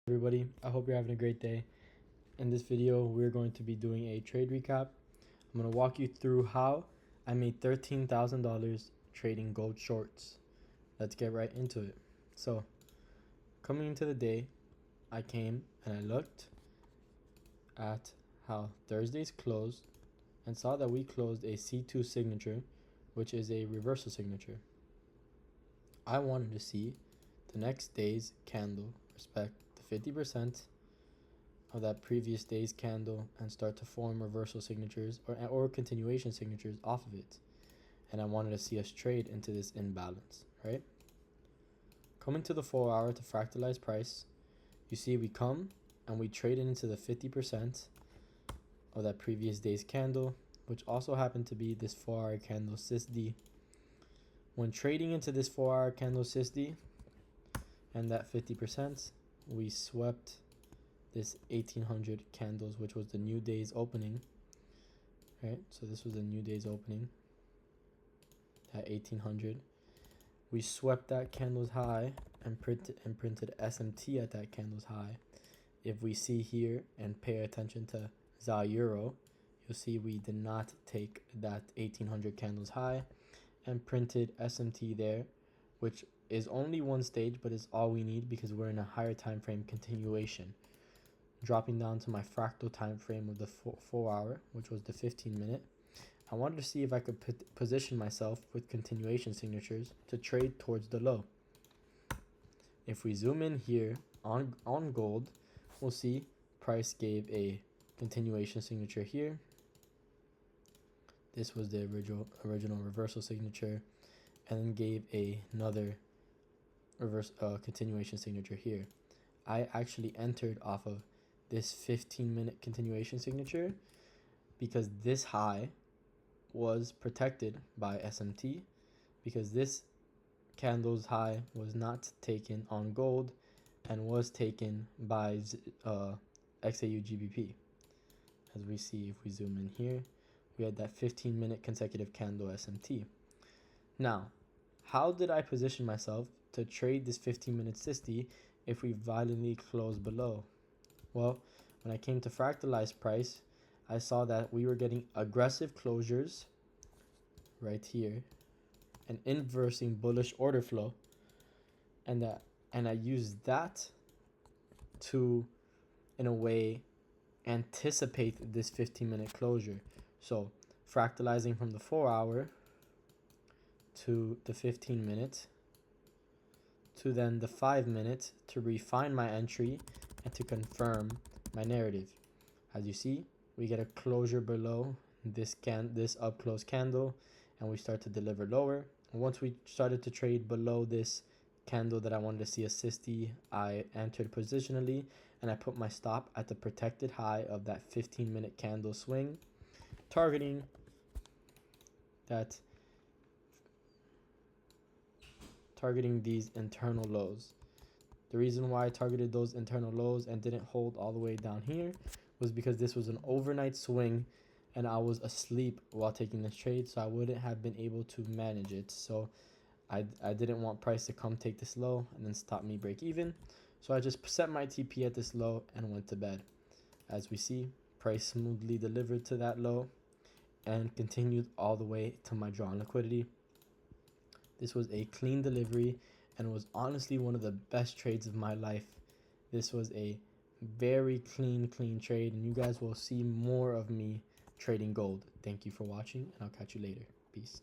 Everybody, I hope you're having a great day. In this video, we're going to be doing a trade recap. I'm going to walk you through how I made $13,000 trading gold shorts. Let's get right into it. So, coming into the day, I came and I looked at how Thursday's closed and saw that we closed a C2 signature, which is a reversal signature. I wanted to see the next day's candle respect the 50% of that previous day's candle and start to form reversal signatures or continuation signatures off of it. And I wanted to see us trade into this imbalance, right? Coming to the 4 hour to fractalize price, you see we come and we trade into the 50% of that previous day's candle, which also happened to be this 4 hour candle SysD. When trading into this 4 hour candle SysD and that 50%, we swept this 1800 candles, which was the new day's opening, right? So this was the new day's opening, that 1800. We swept that candle's high and printed SMT at that candle's high. If we see here and pay attention to ZAR Euro, you'll see we did not take that 1800 candles high and printed SMT there, which is only one stage, but it's all we need because we're in a higher time frame continuation. Dropping down to my fractal time frame of the 4 hour, which was the 15-minute. I wanted to see if I could position myself with continuation signatures to trade towards the low. If we zoom in here on gold, we'll see price gave a continuation signature here. This was the original reversal signature, and then gave another continuation signature here. I actually entered off of this 15-minute continuation signature because this high was protected by SMT, because this candle's high was not taken on gold and was taken by XAU GBP. As we see, if we zoom in here, we had that 15-minute consecutive candle SMT. Now, how did I position myself to trade this 15-minute SysD if we violently close below? Well, when I came to fractalize price, I saw that we were getting aggressive closures right here and inversing bullish order flow, and I used that to, in a way, anticipate this 15-minute closure. So fractalizing from the 4 hour to the 15-minute to then the 5-minute to refine my entry and to confirm my narrative. As you see, we get a closure below this up close candle, and we start to deliver lower. And once we started to trade below this candle that I wanted to see a SysD, I entered positionally and I put my stop at the protected high of that 15-minute candle swing, targeting these internal lows. The reason why I targeted those internal lows and didn't hold all the way down here was because this was an overnight swing and I was asleep while taking this trade, so I wouldn't have been able to manage it. So I didn't want price to come take this low and then stop me break even. So I just set my TP at this low and went to bed. As we see, price smoothly delivered to that low and continued all the way to my drawn liquidity. This was a clean delivery and was honestly one of the best trades of my life. This was a very clean trade, and you guys will see more of me trading gold. Thank you for watching, and I'll catch you later. Peace.